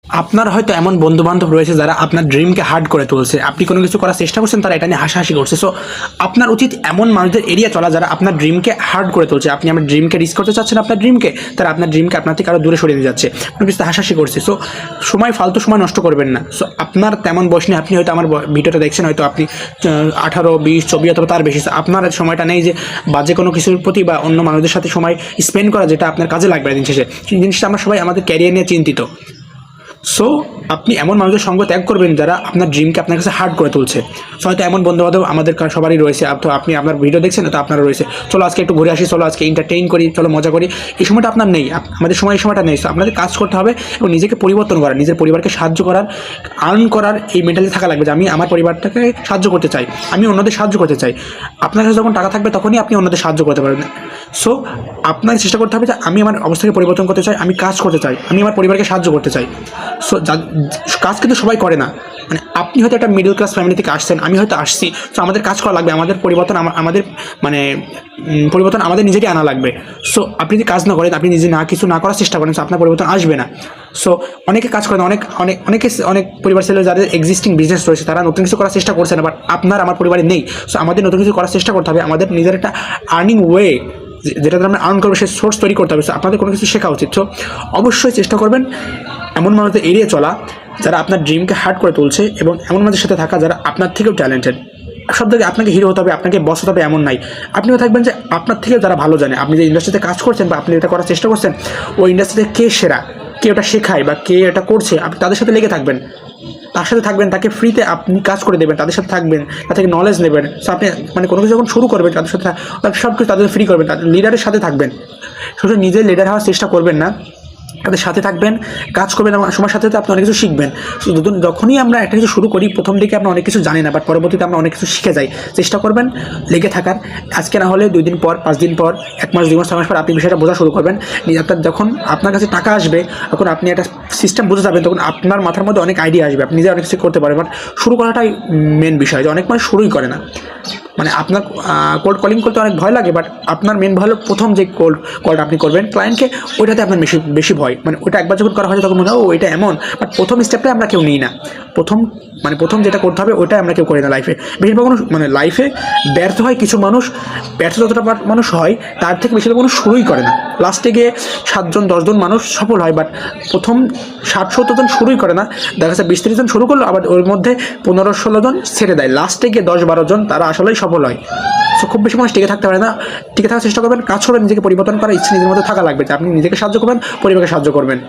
আপনার হয়তো এমন বন্ধু-বান্ধব রয়েছে যারা আপনার ড্রিমকে হার্ড করে তুলছে। আপনি কোনো কিছু করার চেষ্টা করছেন, তারা এটা নিয়ে হাসাহাসি করছে। সো আপনার উচিত এমন মানুষদের এড়িয়ে চলা যারা আপনার ড্রিমকে হার্ড করে তুলছে। আপনি আমার ড্রিমকে রিস্ক করতে চাচ্ছেন, আপনার ড্রিমকে, তারা আপনার ড্রিমকে আপনার থেকে আরও দূরে সরিয়ে নিয়ে যাচ্ছে, কোনো কিছু হাসাহাসি করছে। সো ফালতু সময় নষ্ট করবেন না। সো আপনার তেমন বয়স নেই, আপনি হয়তো আমার ভিডিওটা দেখছেন, হয়তো আপনি 18, 20, 24 অথবা তার বেশি। আপনার সময়টা নেই যে বাজে কোনো কিছুর প্রতি বা অন্য মানুষদের সাথে সময় স্পেন্ড করা, যেটা আপনার কাজে লাগবে দিন শেষে। সেই জিনিসটা আমরা সবাই আমাদের ক্যারিয়ার নিয়ে চিন্তিত। সো আপনি এমন মানুষদের সঙ্গ ত্যাগ করবেন যারা আপনার ড্রিমকে আপনার কাছে হার্ড করে তুলছে। সো হয়তো এমন বন্ধুবান্ধব আমাদের সবারই রয়েছে। তো আপনি আপনার ভিডিও দেখছেন, তো আপনারা রয়েছে, চলো আজকে একটু ঘুরে আসি, চলো আজকে এন্টারটেইন করি, চলো মজা করি। এই সময়টা আপনার নেই, আমাদের সময় এই সময়টা নেই। সো আপনাদের কাজ করতে হবে এবং নিজেকে পরিবর্তন করার, নিজের পরিবারকে সাহায্য করার, আর্ন করার এই মেন্টালিটি থাকা লাগবে যে আমি আমার পরিবারটাকে সাহায্য করতে চাই, আমি অন্যদের সাহায্য করতে চাই। আপনার কাছে যখন টাকা থাকবে তখনই আপনি অন্যদের সাহায্য করতে পারবেন। সো আপনাকে চেষ্টা করতে হবে যে আমি আমার অবস্থাকে পরিবর্তন করতে চাই, আমি কাজ করতে চাই, আমি আমার পরিবারকে সাহায্য করতে চাই। সো কাজ কিন্তু সবাই করে না। মানে আপনি হয়তো একটা মিডল ক্লাস ফ্যামিলি থেকে আসছেন, আমি হয়তো আসছি। সো আমাদের কাজ করা লাগবে, আমাদের পরিবর্তন আমাদের মানে পরিবর্তন আমাদের নিজেকে আনা লাগবে। সো আপনি যদি কাজ না করেন, আপনি নিজে কিছু না করার চেষ্টা করেন, সো আপনার পরিবর্তন আসবে না। সো অনেকে কাজ করেন, অনেক পরিবার ছিল যাদের এক্সিস্টিং বিজনেস রয়েছে, তারা নতুন কিছু করার চেষ্টা করছে না। বাট আমার পরিবারে নেই। সো আমাদের নতুন কিছু করার চেষ্টা করতে হবে, আমাদের নিজের একটা আর্নিং ওয়ে, যেটাতে আমরা আর্ন করবো, সে সোর্স তৈরি করতে হবে। আপনাদের কোনো কিছু শেখা উচিত। সো অবশ্যই চেষ্টা করবেন এমন মানুষদের এড়িয়ে চলা যারা আপনার ড্রিমকে হার্ড করে তুলছে, এবং এমন মানুষের সাথে থাকা যারা আপনার থেকেও ট্যালেন্টেড। সব থেকে আপনাকে হিরো হতে হবে, আপনাকে বস হতে হবে এমন নাই। আপনিও থাকবেন যে আপনার থেকেও যারা ভালো জানে, আপনি যে ইন্ডাস্ট্রিতে কাজ করছেন বা আপনি এটা করার চেষ্টা করছেন, ওই ইন্ডাস্ট্রিতে কে সেরা, কে ওটা শেখায় বা কে এটা করছে, আপনি তাদের সাথে লেগে থাকবেন, তার সাথে থাকবেন, তাকে ফ্রিতে আপনি কাজ করে দেবেন, তাদের সাথে থাকবেন, তার থেকে নলেজ নেবেন। সো আপনি মানে কোনো কিছু যখন শুরু করবেন, তাদের সাথে সব কিছু তাদের ফ্রি করবেন, তাদের লিডারের সাথে থাকবেন। শুধু নিজে লিডার হওয়ার চেষ্টা করবেন না, তাদের সাথে থাকবেন, কাজ করবেন, এবং সময়ের সাথে সাথে আপনি অনেক কিছু শিখবেন। শুধু যখনই আমরা একটা কিছু শুরু করি, প্রথম দিকে আমরা অনেক কিছু জানি না, বাট পরবর্তীতে আমরা অনেক কিছু শিখে যাই। চেষ্টা করবেন লেগে থাকার। আজকে না হলে 2 দিন পর, 5 দিন পর, 1 মাস, 2 মাস, 6 মাস পর আপনি বিষয়টা বোঝা শুরু করবেন। আপনার যখন আপনার কাছে টাকা আসবে, তখন আপনি একটা সিস্টেম বুঝে যাবেন, তখন আপনার মাথার মধ্যে অনেক আইডিয়া আসবে, আপনি নিজে অনেক কিছু করতে পারবেন। বাট শুরু করাটাই মেন বিষয়, যে অনেক মানুষ শুরুই করে না। মানে আপনার কোল্ড কলিং করতে অনেক ভয় লাগে, বাট আপনার মেন ভয় হলো প্রথম যে কলটা আপনি করবেন ক্লায়েন্টকে, ওইটাতে আপনার বেশি ভয়। মানে ওইটা একবার যখন করা হয় তখন মনে হয় ও এটা এমন, বাট প্রথম স্টেপটাই আমরা কেউ নিই না। প্রথম যেটা করতে হবে ওইটাই আমরা কেউ করি না লাইফে। বেশিরভাগ মানুষ লাইফে ব্যর্থ হয় কিছু মানুষ, ব্যর্থ যতটা মানুষ হয় তার থেকে বেশিরভাগ মানুষ শুরুই করে না। লাস্টে গিয়ে 7 জন 10 জন মানুষ সফল হয়, বাট প্রথম 60-70 জন শুরুই করে না। দেখা যাচ্ছে 20-30 জন শুরু করলো, আবার ওর মধ্যে 15-16 জন ছেড়ে দেয়, লাস্টে গিয়ে 10-12 জন তারা আসলেই সফল হয়। সো খুব বেশি মানুষ টিকে থাকতে পারে না। টিকে থাকার চেষ্টা করবেন, কাজ করবেন, নিজেকে পরিবর্তন করার ইচ্ছে নিজের মধ্যে থাকা লাগবে, যে আপনি নিজেকে সাহায্য করবেন, পরিবারকে সাহায্য করবেন।